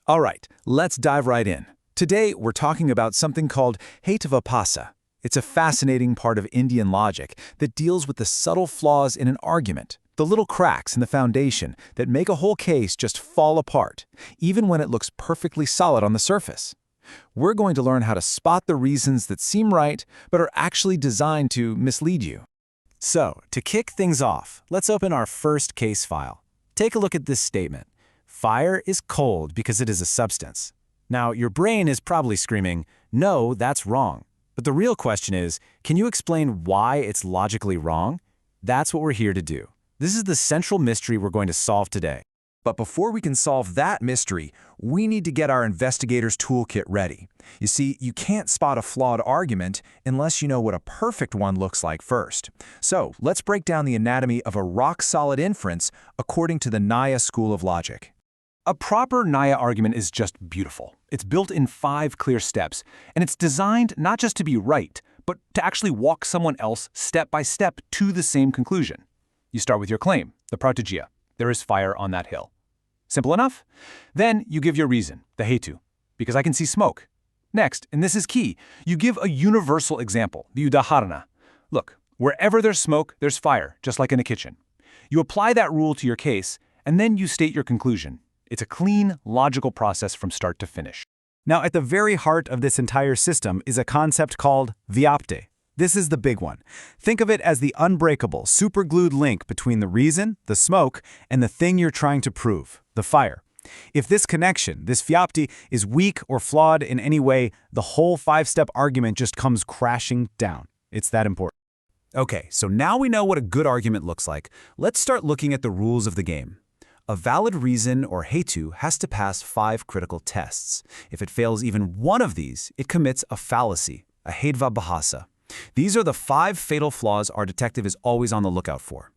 All right, let's dive right in. Today, we're talking about something called Heitavapasa. It's a fascinating part of Indian logic that deals with the subtle flaws in an argument, the little cracks in the foundation that make a whole case just fall apart, even when it looks perfectly solid on the surface. We're going to learn how to spot the reasons that seem right but are actually designed to mislead you. So, to kick things off, let's open our first case file. Take a look at this statement. Fire is cold because it is a substance. Now, your brain is probably screaming, no, that's wrong. But the real question is, can you explain why it's logically wrong? That's what we're here to do. This is the central mystery we're going to solve today. But before we can solve that mystery, we need to get our investigator's toolkit ready. You see, you can't spot a flawed argument unless you know what a perfect one looks like first. So, let's break down the anatomy of a rock-solid inference according to the Nyaya school of logic. A proper Nyaya argument is just beautiful. It's built in 5 clear steps, and it's designed not just to be right, but to actually walk someone else step by step to the same conclusion. You start with your claim, the pratyejya. There is fire on that hill. Simple enough? Then you give your reason, the hetu, because I can see smoke. Next, and this is key, you give a universal example, the udaharana. Look, wherever there's smoke, there's fire, just like in a kitchen. You apply that rule to your case, and then you state your conclusion. It's a clean, logical process from start to finish. Now, at the very heart of this entire system is a concept called vyapti. This is the big one. Think of it as the unbreakable, superglued link between the reason, the smoke, and the thing you're trying to prove, the fire. If this connection, this vyapti, is weak or flawed in any way, the whole 5-step argument just comes crashing down. It's that important. Okay, so now we know what a good argument looks like. Let's start looking at the rules of the game. A valid reason, or hetu, has to pass 5 critical tests. If it fails even one of these, it commits a fallacy, a heitva. These are the 5 fatal flaws our detective is always on the lookout for.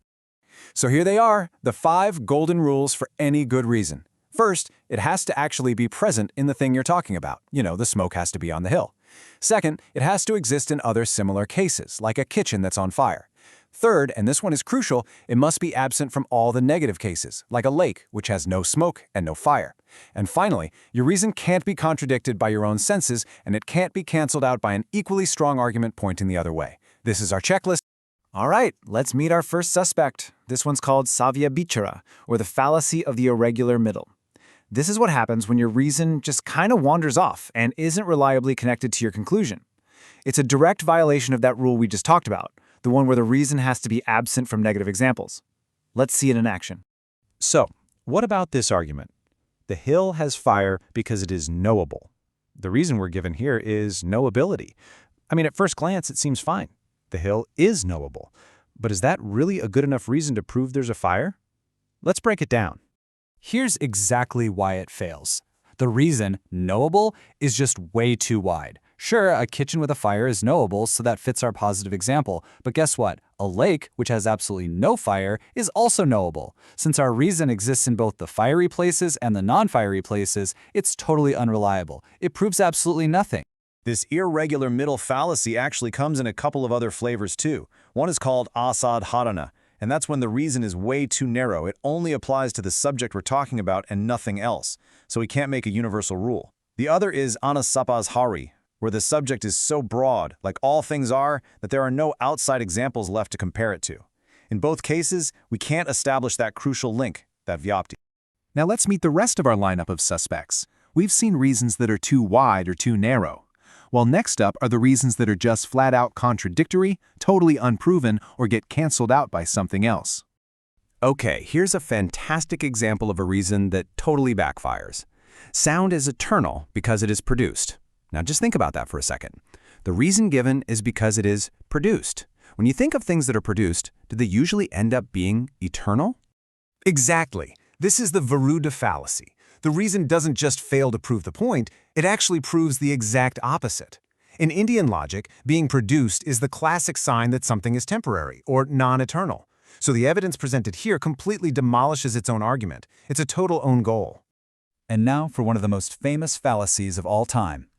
So here they are, the 5 golden rules for any good reason. First, it has to actually be present in the thing you're talking about. The smoke has to be on the hill. Second, it has to exist in other similar cases, like a kitchen that's on fire. Third, and this one is crucial, it must be absent from all the negative cases, like a lake, which has no smoke and no fire. And finally, your reason can't be contradicted by your own senses, and it can't be canceled out by an equally strong argument pointing the other way. This is our checklist. All right, let's meet our first suspect. This one's called savya bichara, or the fallacy of the irregular middle. This is what happens when your reason just kind of wanders off and isn't reliably connected to your conclusion. It's a direct violation of that rule we just talked about, the one where the reason has to be absent from negative examples. Let's see it in action. So, what about this argument? The hill has fire because it is knowable. The reason we're given here is knowability. I mean, at first glance, it seems fine. The hill is knowable. But is that really a good enough reason to prove there's a fire? Let's break it down. Here's exactly why it fails. The reason, knowable, is just way too wide. Sure, a kitchen with a fire is knowable, so that fits our positive example. But guess what? A lake, which has absolutely no fire, is also knowable. Since our reason exists in both the fiery places and the non-fiery places, it's totally unreliable. It proves absolutely nothing. This irregular middle fallacy actually comes in a couple of other flavors too. One is called asadharana, and that's when the reason is way too narrow. It only applies to the subject we're talking about and nothing else, so we can't make a universal rule. The other is anasapashari, where the subject is so broad, like all things are, that there are no outside examples left to compare it to. In both cases, we can't establish that crucial link, that vyapti. Now let's meet the rest of our lineup of suspects. We've seen reasons that are too wide or too narrow. While next up are the reasons that are just flat-out contradictory, totally unproven, or get canceled out by something else. Okay, here's a fantastic example of a reason that totally backfires. Sound is eternal because it is produced. Now just think about that for a second. The reason given is because it is produced. When you think of things that are produced, do they usually end up being eternal? Exactly. This is the Viruddha fallacy. The reason doesn't just fail to prove the point, it actually proves the exact opposite. In Indian logic, being produced is the classic sign that something is temporary or non-eternal. So the evidence presented here completely demolishes its own argument. It's a total own goal. And now for one of the most famous fallacies of all time.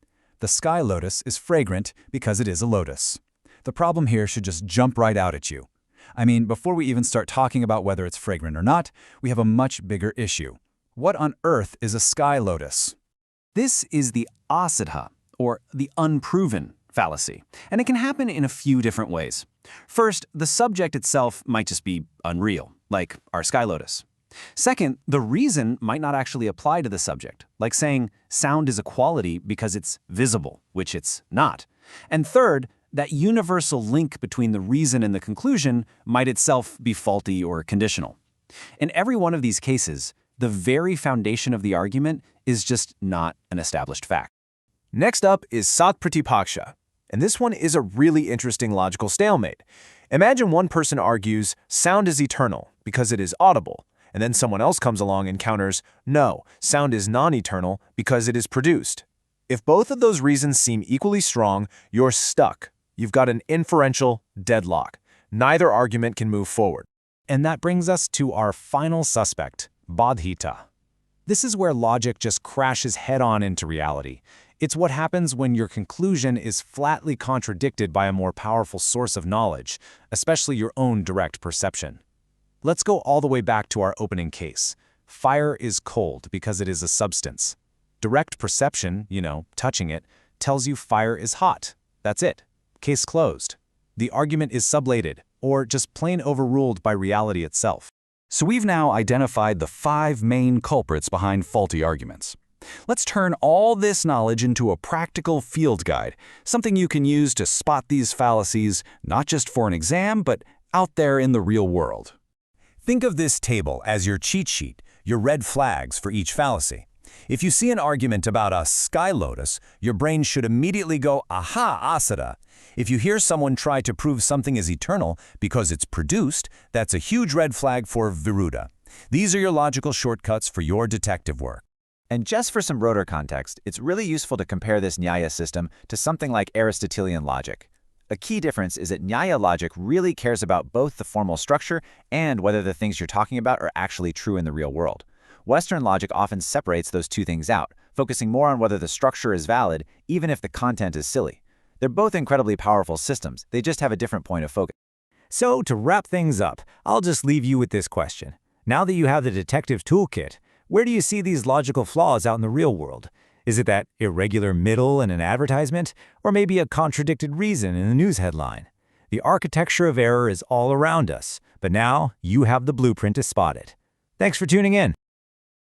The sky lotus is fragrant because it is a lotus. The problem here should just jump right out at you. I mean, before we even start talking about whether it's fragrant or not, we have a much bigger issue. What on earth is a sky lotus? This is the asadha, or the unproven fallacy, and it can happen in a few different ways. First, the subject itself might just be unreal, like our sky lotus. Second, the reason might not actually apply to the subject, like saying sound is a quality because it's visible, which it's not. And third, that universal link between the reason and the conclusion might itself be faulty or conditional. In every one of these cases, the very foundation of the argument is just not an established fact. Next up is Sat Pratipaksha, and this one is a really interesting logical stalemate. Imagine one person argues sound is eternal because it is audible, and then someone else comes along and counters, no, sound is non-eternal because it is produced. If both of those reasons seem equally strong, you're stuck. You've got an inferential deadlock. Neither argument can move forward. And that brings us to our final suspect, Bodhita. This is where logic just crashes head-on into reality. It's what happens when your conclusion is flatly contradicted by a more powerful source of knowledge, especially your own direct perception. Let's go all the way back to our opening case. Fire is cold because it is a substance. Direct perception, touching it, tells you fire is hot. That's it. Case closed. The argument is sublated, or just plain overruled by reality itself. So we've now identified the 5 main culprits behind faulty arguments. Let's turn all this knowledge into a practical field guide, something you can use to spot these fallacies, not just for an exam, but out there in the real world. Think of this table as your cheat sheet, your red flags for each fallacy. If you see an argument about a sky lotus, your brain should immediately go, aha, asada. If you hear someone try to prove something is eternal because it's produced, that's a huge red flag for viruddha. These are your logical shortcuts for your detective work. And just for some broader context, it's really useful to compare this Nyaya system to something like Aristotelian logic. A key difference is that Nyaya logic really cares about both the formal structure and whether the things you're talking about are actually true in the real world. Western logic often separates those two things out, focusing more on whether the structure is valid, even if the content is silly. They're both incredibly powerful systems, they just have a different point of focus. So to wrap things up, I'll just leave you with this question. Now that you have the detective toolkit, where do you see these logical flaws out in the real world? Is it that irregular middle in an advertisement, or maybe a contradicted reason in a news headline? The architecture of error is all around us, but now you have the blueprint to spot it. Thanks for tuning in.